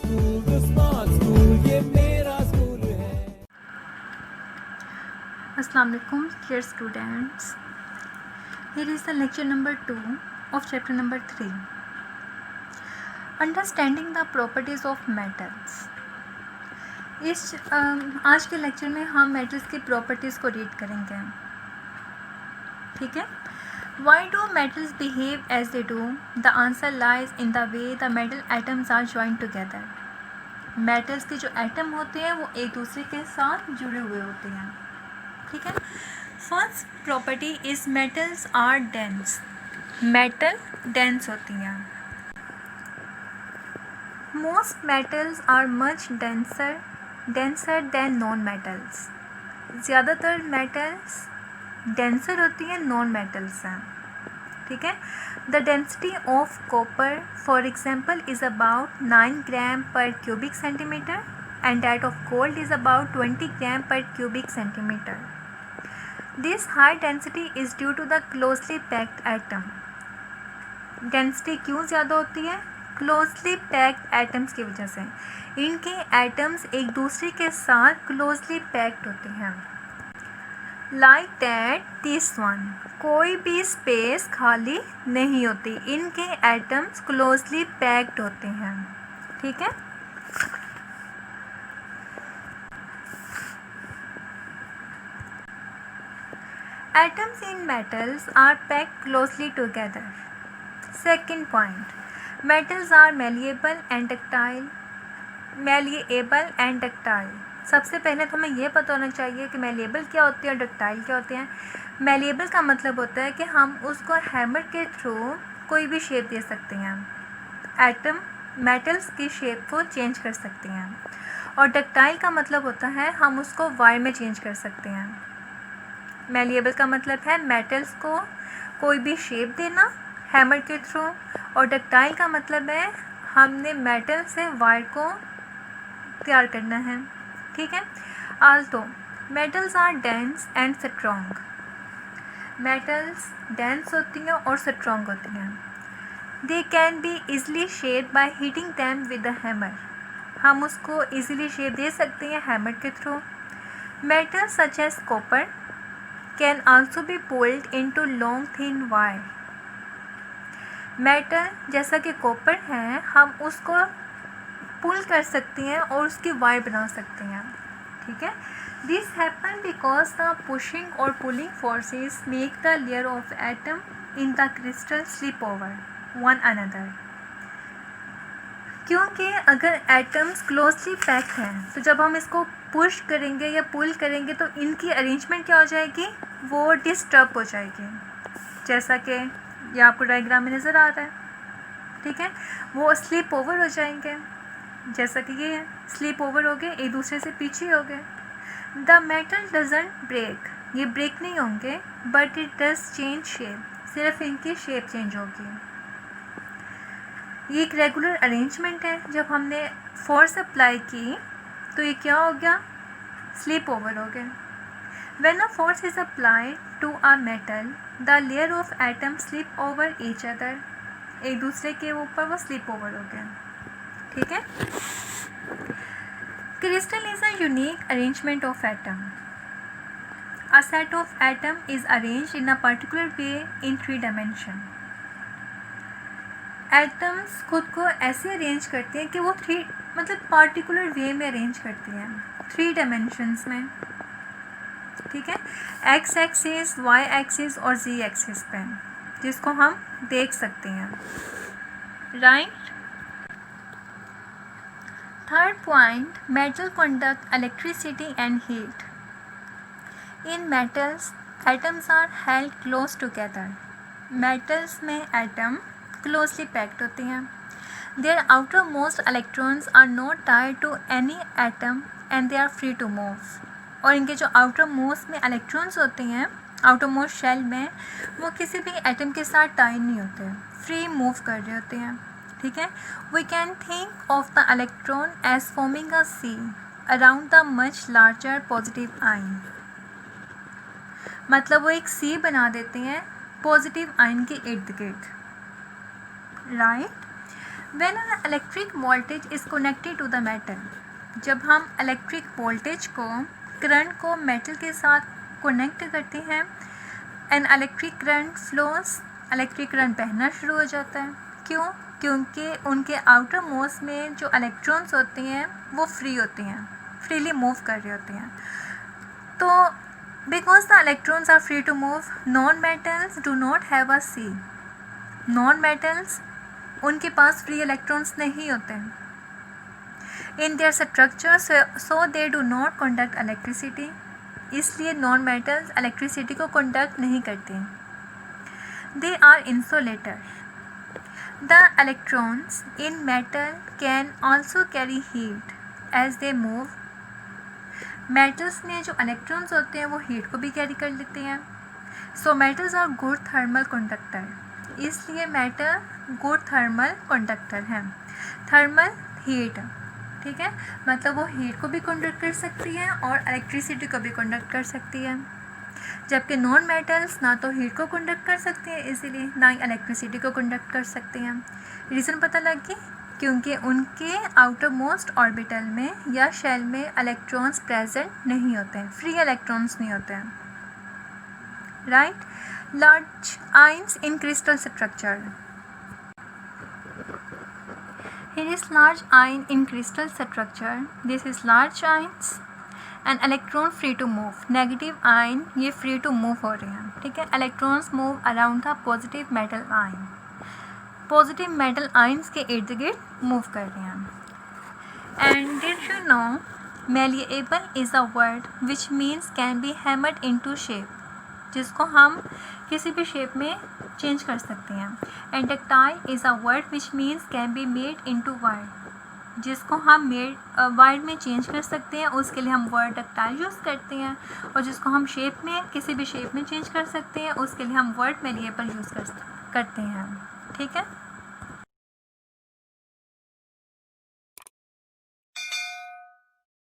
Assalamu alaikum, dear students. Here is the lecture number 2 of chapter number 3. Understanding the properties of metals. आज के lecture में हम metals की properties को read करेंगे. ठीक है. Why do metals behave as they do? The answer lies in the way the metal atoms are joined together. Metals के जो एटम होते हैं वो एक दूसरे के साथ जुड़े हुए होते हैं. ठीक है. First property is metals are dense. Metal dense होती हैं. Most metals are much denser than non metals. ज़्यादातर मेटल्स डेंसर होती हैं नॉन मेटल्स हैं. ठीक है. The density of copper for example is about 9 gram per cubic centimetre and that of gold is about 20 gram per cubic centimeter. This high density is due to the closely packed atom. Density क्यों ज़्यादा होती है? Closely packed atoms की वजह से. इनके atoms एक दूसरे के साथ closely packed होते हैं. Like that this one. कोई भी space खाली नहीं होती. इनके atoms closely packed होते हैं. ठीक है. Atoms in metals are packed closely together. Second point, metals are malleable and ductile. सबसे पहले तो हमें ये पता होना चाहिए कि malleable क्या होती है और ductile क्या होते हैं. malleable का मतलब होता है कि हम उसको हैमर के थ्रू कोई भी शेप दे सकते हैं. एटम मेटल्स की शेप को चेंज कर सकते हैं. और ductile का मतलब होता है हम उसको वायर में चेंज कर सकते हैं. मैलिएबल का मतलब है मेटल्स को कोई भी शेप देना हैमर के थ्रू. और डक्टाइल का मतलब है हमने मेटल से वायर को तैयार करना है. ठीक है. Also metals are dense and strong. Metals dense होती हैं और स्ट्रॉन्ग होती हैं. They can be easily shape by heating them with the hammer. हम उसको इजीली शेप दे सकते हैं हैमर के through. Metals such as copper can also be pulled into long thin wire. Metal जैसा कि कॉपर है हम उसको पुल कर सकते हैं और उसकी वायर बना सकते हैं. ठीक है. This happen because the pushing और pulling forces make the layer of atom in the crystal slip over one another. क्योंकि अगर एटम्स क्लोजली पैक हैं तो जब हम इसको पुश करेंगे या पुल करेंगे तो इनकी अरेंजमेंट क्या हो जाएगी, वो डिस्टर्ब हो जाएगी. जैसा कि ये आपको डायग्राम में नज़र आ रहा है. ठीक है. वो स्लिप ओवर हो जाएंगे. जैसा कि ये स्लिप ओवर हो गए, एक दूसरे से पीछे हो गए. The metal doesn't break. ये ब्रेक नहीं होंगे but it does change shape. सिर्फ इनकी शेप चेंज होगी. ये एक रेगुलर अरेंजमेंट है. जब हमने फोर्स अप्लाई की तो ये क्या हो गया, स्लिप ओवर हो गया. When a force is applied to a metal the layer of atom slip over each other. एक दूसरे के ऊपर वो स्लिप ओवर हो गया. ठीक है. Crystal is a unique arrangement of atom. A set of atom is arranged in a particular way in 3 dimension. Atoms खुद को ऐसे अरेंज करते हैं कि वो पार्टिकुलर वे में अरेंज करती हैं 3 डायमेंशंस में. ठीक है. एक्स एक्सिस, वाई एक्सिस और जी एक्सिस पे, जिसको हम देख सकते हैं. Right. Third point, metal conduct electricity and heat. In metals atoms are held close together. Metals में एटम क्लोजली पैक्ड होती हैं. Their outermost electrons are not tied to any atom and they are free to move. और इनके जो outer most में electrons होते हैं, outer most shell में, वो किसी भी एटम के साथ टाइड नहीं होते, फ्री मूव कर रहे होते हैं. ठीक है. We can think of the electron as forming a sea around the much larger positive ion. मतलब वो एक सी बना देते हैं पॉजिटिव आयन के इर्द गिर्द. Right. When an electric voltage is connected to the metal, जब हम इलेक्ट्रिक वोल्टेज को, करंट को मेटल के साथ कनेक्ट करते हैं, an electric current flows, electric current बहना शुरू हो जाता है। क्यों? क्योंकि उनके आउटर मोस्ट में जो इलेक्ट्रॉन्स होते हैं वो फ्री होती हैं, फ्रीली मूव कर रहे होते हैं। तो because the electrons are free to move, non metals do not have a sea, non metals उनके पास फ्री इलेक्ट्रॉन्स नहीं होते in their structure, so they do not conduct electricity, इसलिए नॉन मेटल्स इलेक्ट्रिसिटी को कंडक्ट नहीं करते। They are insulator, the electrons in metal can also carry heat as they move, metals में जो इलेक्ट्रॉन्स होते हैं वो हीट को भी कैरी कर लेते हैं। So metals are good thermal conductor, इसलिए मेटल गुड थर्मल कंडक्टर हैं। थर्मल हीट, ठीक है, मतलब वो हीट को भी कंडक्ट कर सकती है और इलेक्ट्रिसिटी को भी कंडक्ट कर सकती है, जबकि नॉन मेटल्स ना तो हीट को कंडक्ट कर सकते हैं इजीली, ना ही इलेक्ट्रिसिटी को कंडक्ट कर सकते हैं। रीज़न पता लग गई, क्योंकि उनके आउटर मोस्ट ऑर्बिटल में या शेल में इलेक्ट्रॉन्स प्रेजेंट नहीं होते हैं, फ्री इलेक्ट्रॉन्स नहीं होते हैं, right. Large ions in crystal structure, here is large ion in crystal structure, this is large ions and electron free to move, negative ion ये free to move हो रहे हैं, ठीक है। electrons move around the positive metal ion, positive metal ions के इर्द गिर्द move कर रहे हैं। And did you know malleable is a word which means can be hammered into shape, जिसको हम किसी भी शेप में चेंज कर सकते हैं। And ductile is a word which means can be made into word, जिसको हम वर्ड में चेंज कर सकते हैं, उसके लिए हम वर्ड डक्टाइल यूज़ करते हैं। और जिसको हम शेप में, किसी भी शेप में चेंज कर सकते हैं, उसके लिए हम वर्ड malleable यूज़ करते हैं, ठीक है।